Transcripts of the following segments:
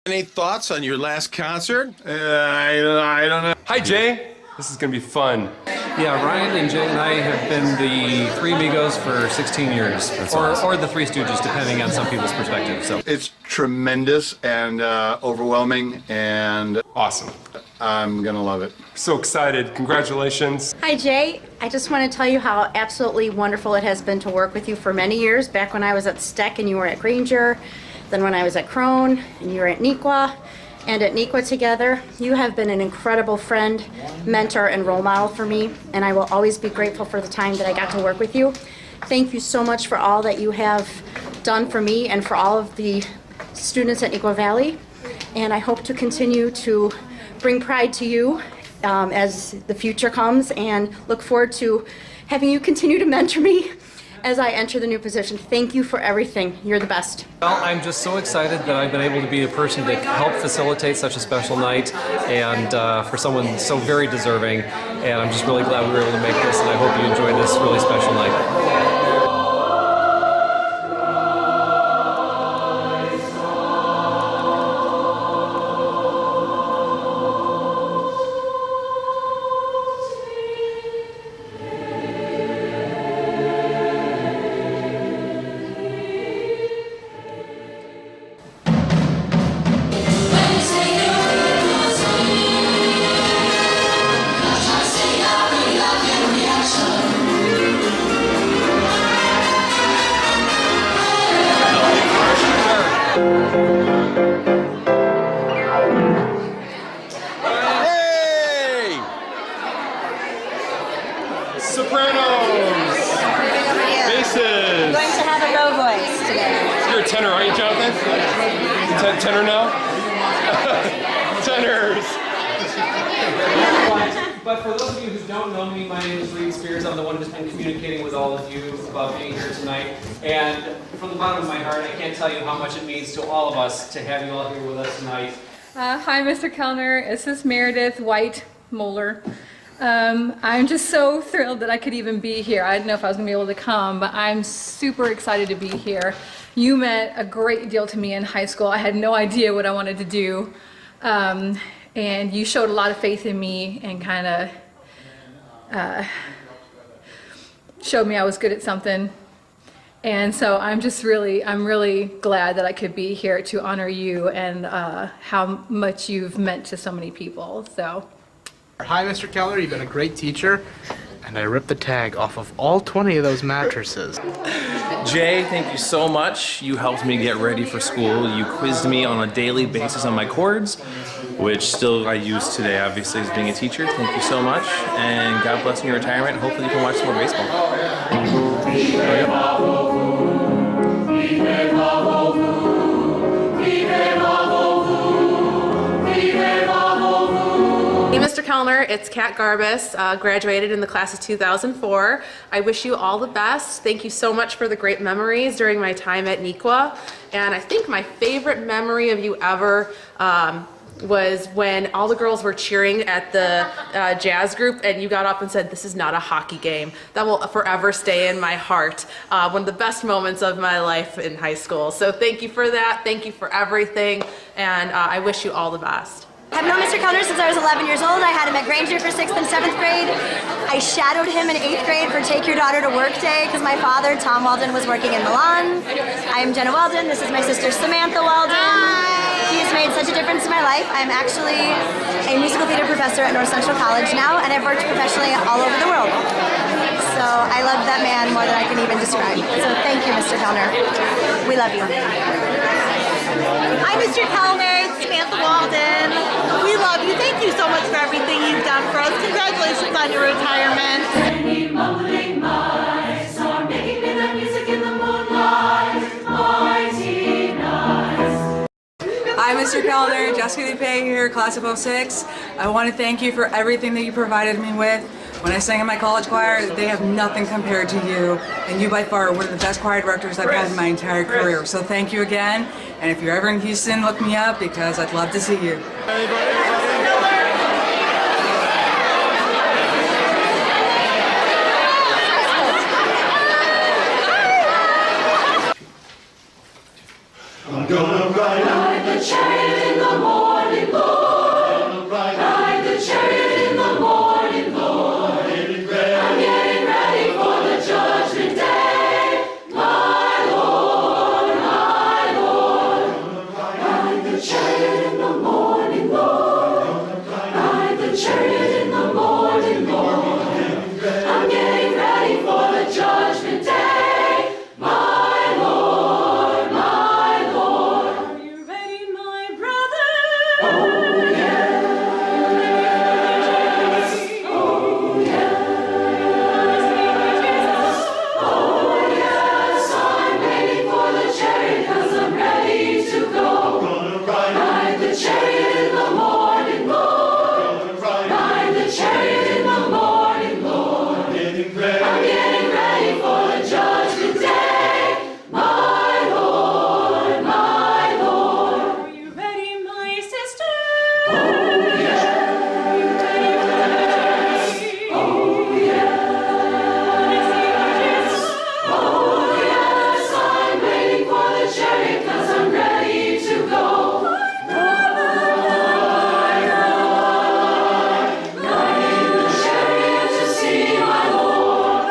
Any thoughts on your last concert? I don't know. Hi, Jay. This is going to be fun. Yeah, Ryan and Jay and I have been the Three Amigos for 16 years. Or the Three Stooges, depending on some people's perspective. So it's tremendous and overwhelming and awesome. I'm going to love it. So excited. Congratulations. Hi, Jay. I just want to tell you how absolutely wonderful it has been to work with you for many years. Back when I was at Steck and you were at Granger, then when I was at Crone and you were at Nequa, and at Nequa together, you have been an incredible friend, mentor, and role model for me, and I will always be grateful for the time that I got to work with you. Thank you so much for all that you have done for me and for all of the students at Nequa Valley, and I hope to continue to bring pride to you as the future comes, and look forward to having you continue to mentor me as I enter the new position. Thank you for everything. You're the best. Well, I'm just so excited that I've been able to be a person to help facilitate such a special night, and for someone so very deserving. And I'm just really glad we were able to make this, and I hope you enjoyed this really special night. Sopranos! Basses! I'm going to have a low voice today. You're a tenor, aren't you, Jonathan? Tenor now? Tenors! But for those of you who don't know me, my name is Reed Spears. I'm the one who's been communicating with all of you about being here tonight. And from the bottom of my heart, I can't tell you how much it means to all of us to have you all here with us tonight. Hi, Mr. Kellner. This is Meredith White Moeller. I'm just so thrilled that I could even be here. I didn't know if I was going to be able to come, but I'm super excited to be here. You meant a great deal to me in high school. I had no idea what I wanted to do. And you showed a lot of faith in me and kind of showed me I was good at something. And so I'm really glad that I could be here to honor you and how much you've meant to so many people. So. Hi, Mr. Kellner. You've been a great teacher. And I ripped the tag off of all 20 of those mattresses. Jay, thank you so much. You helped me get ready for school. You quizzed me on a daily basis on my chords, which still I use today, obviously, as being a teacher. Thank you so much. And God bless in your retirement. Hopefully you can watch some more baseball. Hey, Mr. Kellner, it's Kat Garbus, graduated in the class of 2004. I wish you all the best. Thank you so much for the great memories during my time at Nequa. And I think my favorite memory of you ever was when all the girls were cheering at the jazz group and you got up and said, "This is not a hockey game." That will forever stay in my heart. One of the best moments of my life in high school. So thank you for that. Thank you for everything. And I wish you all the best. I've known Mr. Kellner since I was 11 years old. I had him at Granger for 6th and 7th grade. I shadowed him in 8th grade for Take Your Daughter to Work Day because my father, Tom Weldon, was working in Milan. I am Jenna Weldon. This is my sister, Samantha Weldon. He has made such a difference in my life. I'm actually a musical theater professor at North Central College now, and I've worked professionally all over the world. So I love that man more than I can even describe. So thank you, Mr. Kellner. We love you. Hi, Mr. Kellner. It's Samantha Walden. We love you. Thank you so much for everything you've done for us. Congratulations on your retirement. Mumbling mice are making midnight music in the moonlight. Mighty nice. Hi, Mr. Kellner. Jessica DePay here, class of 06. I want to thank you for everything that you provided me with. When I sang in my college choir, they have nothing compared to you, and you by far are one of the best choir directors I've had in my entire career. So thank you again, and if you're ever in Houston, look me up because I'd love to see you. I'm gonna ride the chariot in the morning, Lord. Ride the chariot in the morning, Lord. I'm getting ready for the judgment day, my Lord, my Lord. Ride the chariot in the morning, Lord. Ride the chariot in the morning, Lord. I'm getting ready for the judgment day, my Lord, my Lord. Are you ready, my brother? Oh yes, oh yes, oh yes. I'm waiting for the chariot 'cause I'm ready to go. Ride the chariot in the morning, Lord. Ride the chariot in the morning, Lord. I'm getting ready for the judgment day, my Lord, my Lord. Are you ready, my sister? Oh yes, oh yes, oh yes. I'm waiting for the chariot 'cause I'm ready to go. Riding the chariot to see my Lord.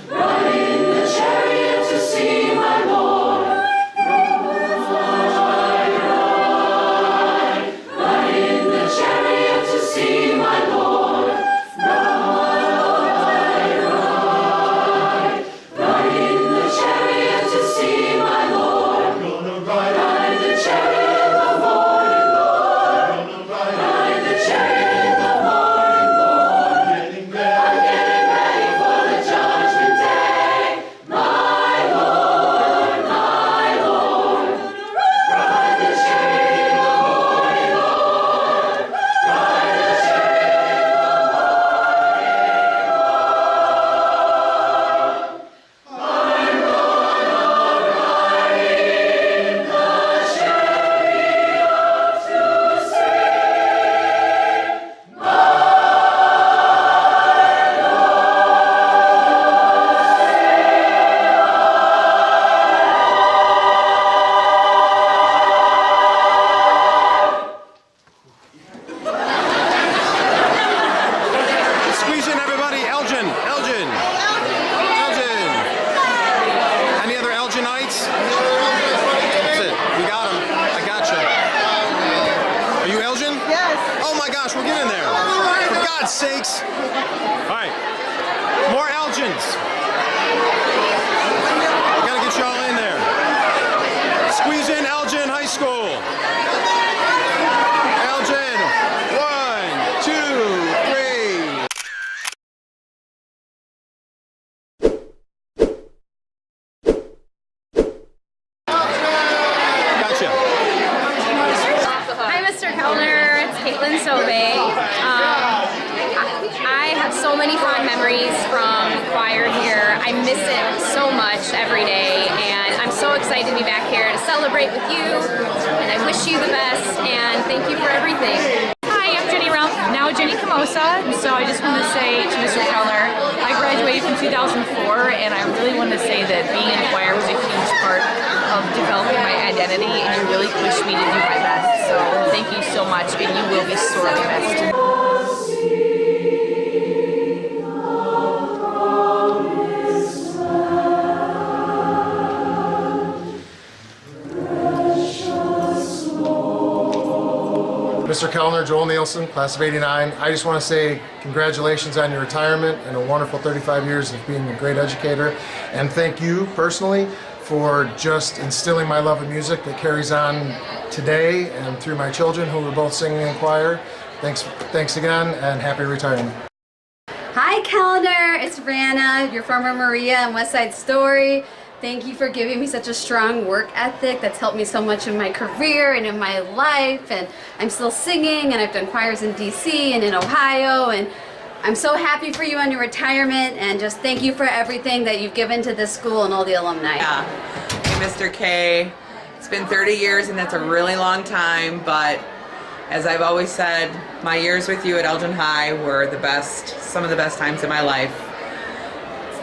Riding the chariot to see my Lord. Riding the chariot to see my Lord. Riding the chariot to see my Lord. Ride the chariot in the morning, Lord. Ride the chariot in the morning, Lord. I'm getting ready for the judgment day, my Lord, my Lord. Ride the chariot in the morning, Lord. Ride the chariot in the morning, Lord. I'm gonna ride in the chariot to see my Squeeze in, everybody. Elgin. Elgin. Elgin. Any other Elginites? That's it. We got him. I gotcha. Are you Elgin? Yes. Oh my gosh, we're getting there. For God's sakes. All right. More Elgins. Gotta get y'all in there. Squeeze in Elgin High School. Elgin. 1, 2, 3. Gotcha. Hi, Mr. Kellner. It's Caitlin Sobe. I have so many fond memories from choir here. I miss it so much every day, and I'm so excited to be back here to celebrate with you. And I wish you the best, and thank you for everything. Hi, I'm Jenny Ralph, now Jenny Camosa. And so I just want to say to Mr. Kellner, I graduated from 2004, and I really want to say that being in choir was a huge part of developing my identity, and you really pushed me to do my best. So thank you so much, and you will be sorely missed. Mr. Kellner, Joel Nielsen, class of '89. I just want to say congratulations on your retirement and a wonderful 35 years of being a great educator. And thank you personally for just instilling my love of music that carries on today and through my children who were both singing in choir. Thanks again, and happy retirement. Hi Kellner, it's Rana, your former Maria in West Side Story. Thank you for giving me such a strong work ethic that's helped me so much in my career and in my life, and I'm still singing, and I've done choirs in DC and in Ohio, and I'm so happy for you on your retirement, and just thank you for everything that you've given to this school and all the alumni. Yeah. Hey, Mr. K, it's been 30 years and that's a really long time, but as I've always said, my years with you at Elgin High were the best, some of the best times in my life.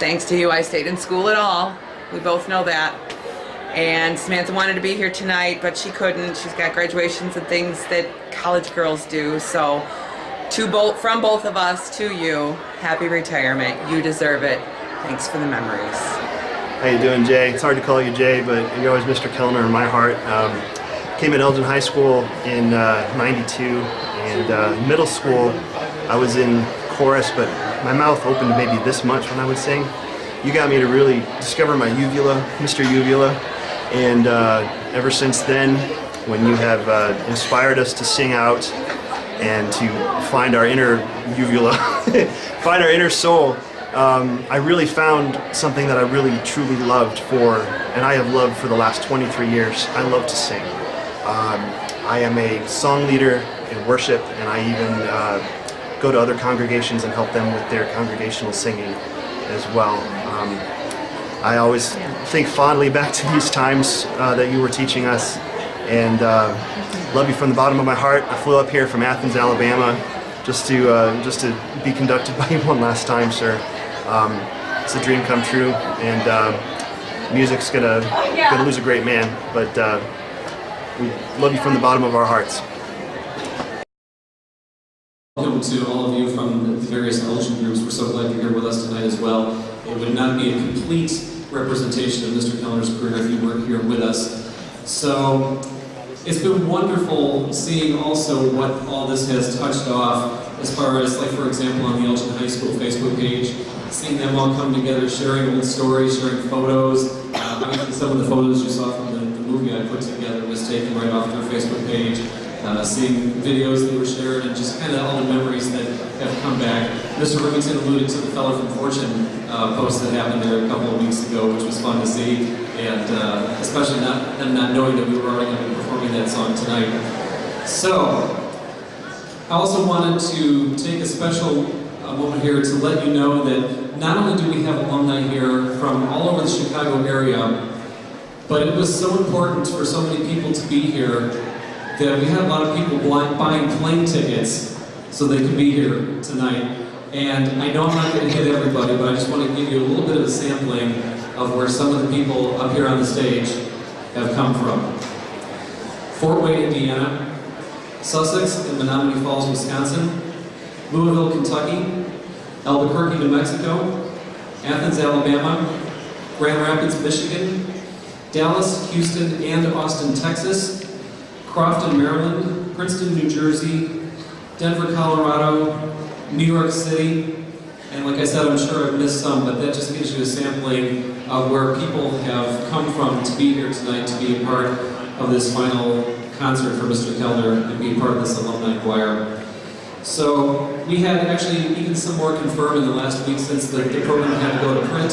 thanks to you, I stayed in school at all. We both know that. And Samantha wanted to be here tonight, but she couldn't. She's got graduations and things that college girls do. So from both of us to you, happy retirement. You deserve it. Thanks for the memories. How you doing, Jay? It's hard to call you Jay, but you're always Mr. Kellner in my heart. Came at Elgin High School in '92, and middle school I was in chorus, but my mouth opened maybe this much when I would sing. You got me to really discover my uvula, Mr. Uvula, and ever since then, when you have inspired us to sing out and to find our inner uvula, find our inner soul, I really found something that I really truly loved and I have loved for the last 23 years. I love to sing. I am a song leader in worship, and I even go to other congregations and help them with their congregational singing as well. I always think fondly back to these times that you were teaching us, and love you from the bottom of my heart. I flew up here from Athens, Alabama, just to be conducted by you one last time, sir. It's a dream come true, and music's gonna lose a great man, but we love you from the bottom of our hearts. Welcome to all of you from the various Elgin groups. We're so glad you're here with us tonight as well. It would not be a complete representation of Mr. Kellner's career if you weren't here with us. So it's been wonderful seeing also what all this has touched off as far as, like, for example, on the Elgin High School Facebook page, seeing them all come together, sharing old stories, sharing photos. Obviously some of the photos you saw from the movie I put together was taken right off their Facebook page. Seeing videos that were shared and just kind of all the memories that have come back. Mr. Remington alluded to the Fellow from Fortune post that happened there a couple of weeks ago, which was fun to see, and especially them not knowing that we were already going to be performing that song tonight. So, I also wanted to take a special moment here to let you know that not only do we have alumni here from all over the Chicago area, but it was so important for so many people to be here that we had a lot of people buying plane tickets so they could be here tonight. And I know I'm not going to hit everybody, but I just want to give you a little bit of a sampling of where some of the people up here on the stage have come from. Fort Wayne, Indiana, Sussex and Menominee Falls, Wisconsin, Louisville, Kentucky, Albuquerque, New Mexico, Athens, Alabama, Grand Rapids, Michigan, Dallas, Houston, and Austin, Texas, Crofton, Maryland, Princeton, New Jersey, Denver, Colorado, New York City, and like I said, I'm sure I've missed some, but that just gives you a sampling of where people have come from to be here tonight, to be a part of this final concert for Mr. Kellner and be a part of this alumni choir. So we had actually even some more confirmed in the last week since the program had to go to print.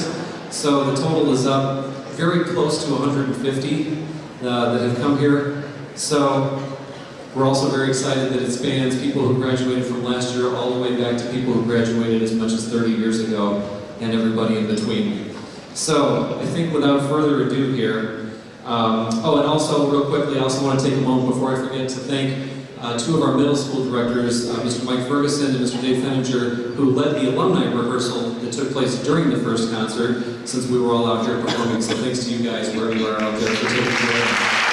So the total is up very close to 150 that have come here. So we're also very excited that it spans people who graduated from last year all the way back to people who graduated as much as 30 years ago and everybody in between. So I think without further ado here, oh, and also real quickly, I also want to take a moment before I forget to thank two of our middle school directors, Mr. Mike Ferguson and Mr. Dave Fenninger, who led the alumni rehearsal that took place during the first concert, since we were all out here performing. So thanks to you guys, wherever you are out there, for taking care of it.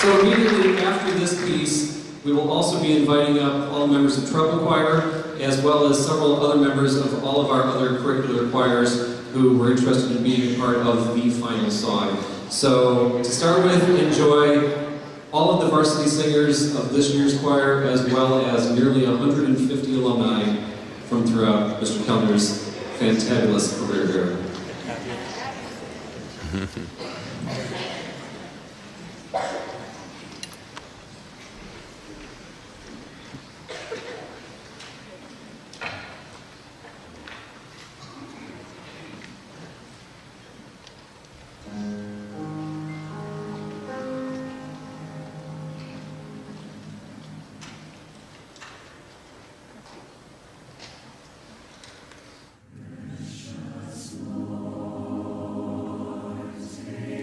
So immediately after this piece, we will also be inviting up all members of Treble Choir, as well as several other members of all of our other curricular choirs who were interested in being a part of the final song. So to start with, enjoy all of the varsity singers of this year's choir, as well as nearly 150 alumni from throughout Mr. Kellner's fantabulous career here. Take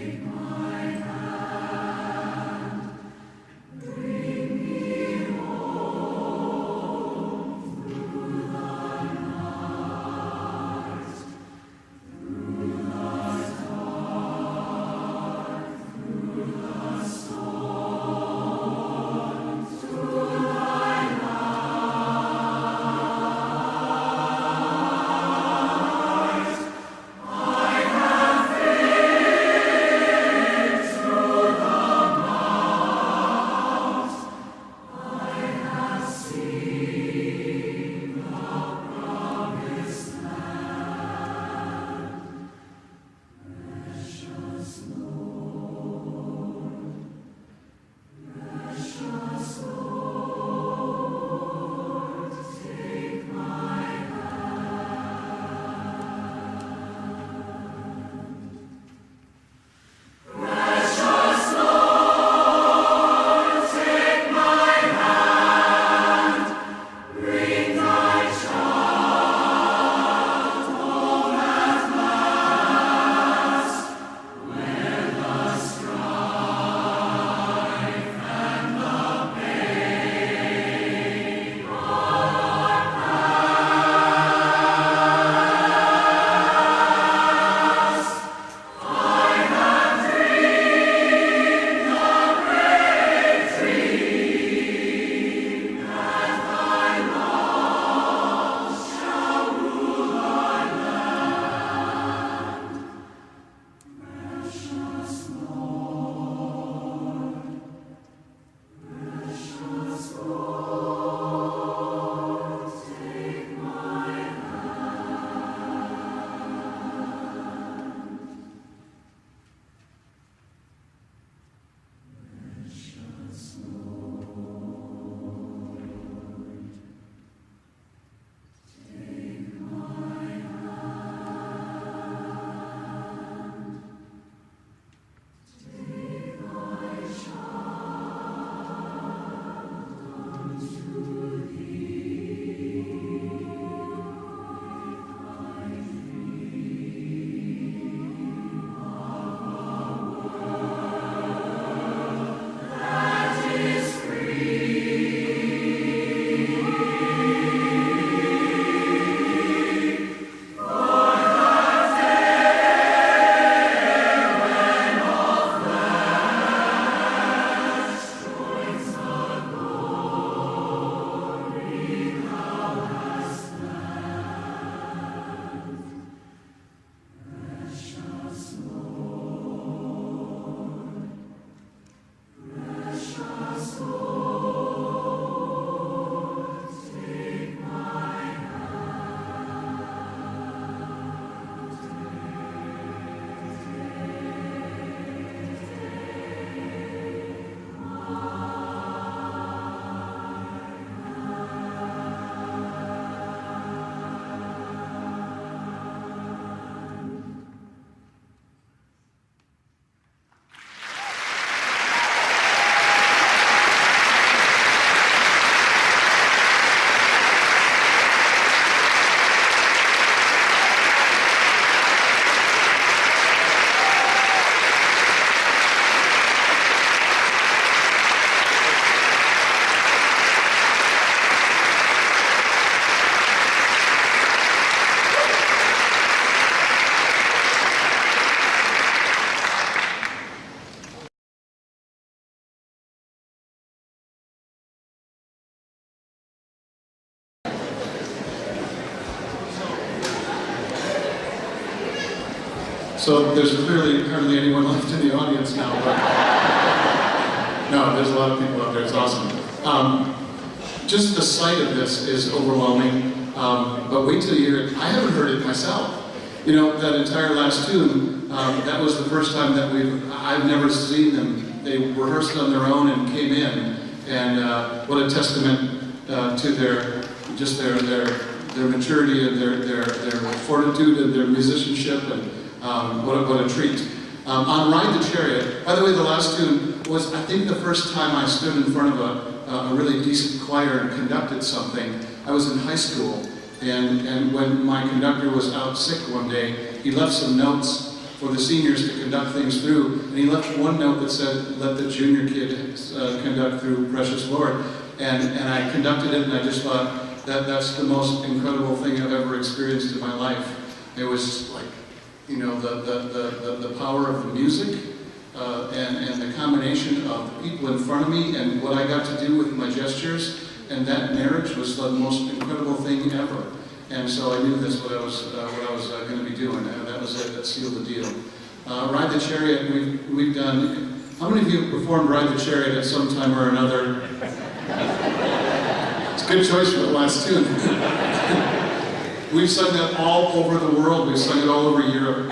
So there's clearly hardly anyone left in the audience now. But no, there's a lot of people out there. It's awesome. Just the sight of this is overwhelming. But wait till you hear it. I haven't heard it myself. You know, that entire last tune, that was the first time that I've never seen them. They rehearsed on their own and came in. And what a testament to their maturity and their fortitude and their musicianship, and what a treat. On Ride the Chariot, by the way, the last tune was, I think, the first time I stood in front of a really decent choir and conducted something. I was in high school, and when my conductor was out sick one day, he left some notes for the seniors to conduct things through, and he left one note that said, "Let the junior kid conduct through Precious Lord," and I conducted it, and I just thought that's the most incredible thing I've ever experienced in my life. It was like, you know, the power of the music and the combination of the people in front of me and what I got to do with my gestures, and that marriage was the most incredible thing ever. And so I knew that's what I was going to be doing, and that was it. That sealed the deal. Ride the Chariot, we've done. How many of you have performed Ride the Chariot at some time or another? It's a good choice for the last tune. We've sung that all over the world. We've sung it all over Europe.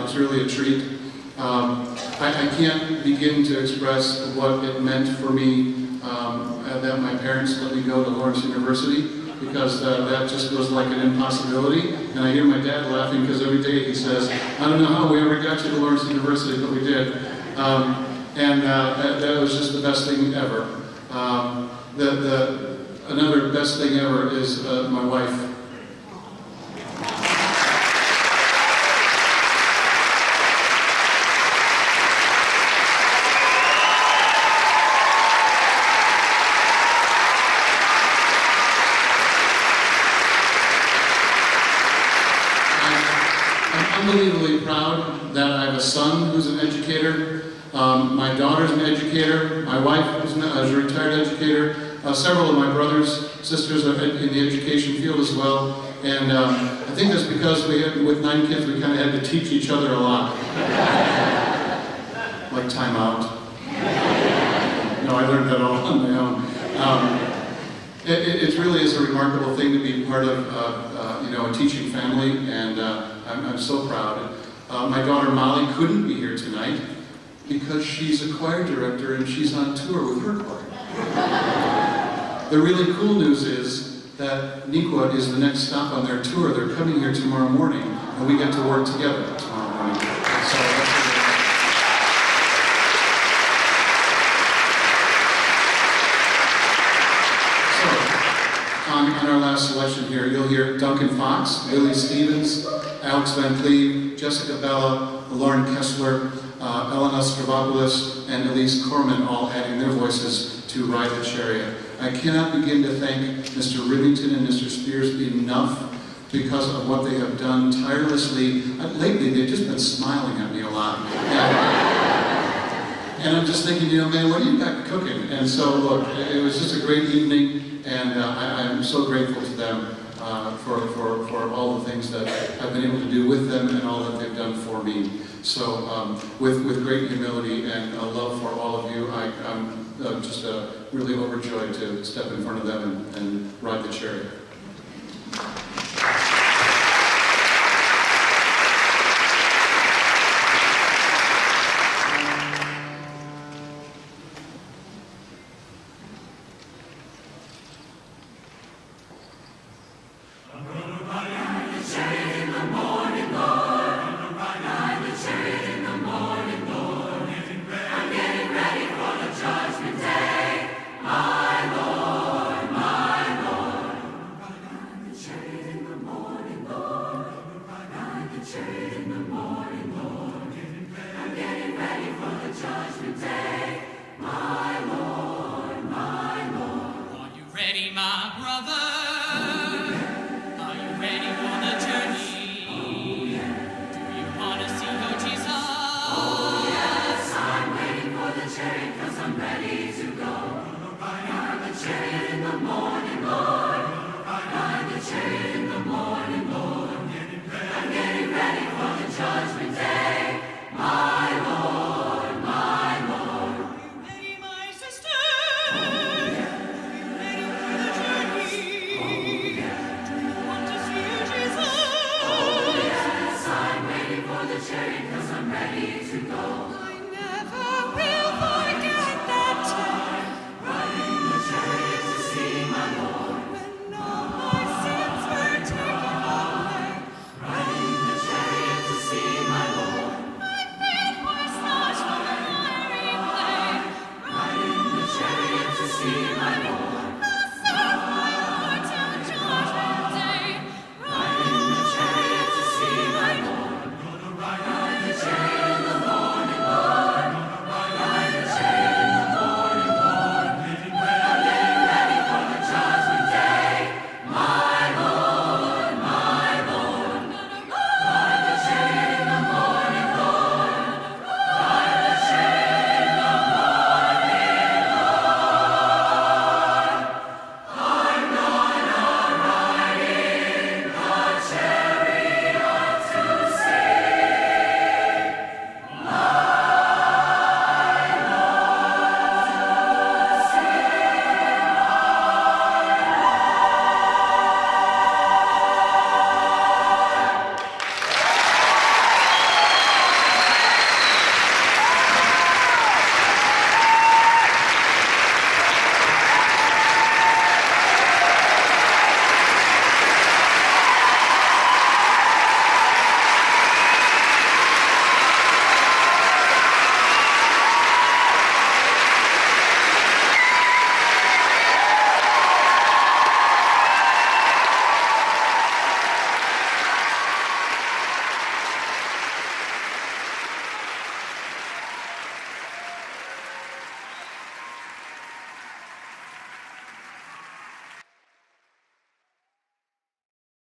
It's really a treat. I can't begin to express what it meant for me that my parents let me go to Lawrence University, because that just was like an impossibility. And I hear my dad laughing because every day he says, "I don't know how we ever got you to Lawrence University, but we did." That was just the best thing ever. Another best thing ever is my wife. Unbelievably proud that I have a son who's an educator. My daughter's an educator. My wife is a retired educator. Several of my brothers, sisters are in the education field as well. And I think that's because with 9 kids, we kind of had to teach each other a lot. Like time out. No, I learned that all on my own. It really is a remarkable thing to be part of a teaching family, and I'm so proud. My daughter Molly couldn't be here tonight because she's a choir director and she's on tour with her choir. The really cool news is that Nikwa is the next stop on their tour. They're coming here tomorrow morning, and we get to work together tomorrow morning. So on our last selection here, you'll hear Duncan Fox, Lily Stevens, Alex Van Cleve, Jessica Bella, Lauren Kessler, Elena Stravopoulos, and Elise Corman all adding their voices to Ride the Chariot. I cannot begin to thank Mr. Rivington and Mr. Spears enough because of what they have done tirelessly. Lately, they've just been smiling at me a lot. And I'm just thinking, man, what are you got cooking? And so, look, it was just a great evening, and I'm so grateful to them for all the things that I've been able to do with them and all that they've done for me. So, with great humility and a love for all of you, I'm just really overjoyed to step in front of them and ride the chariot. Change.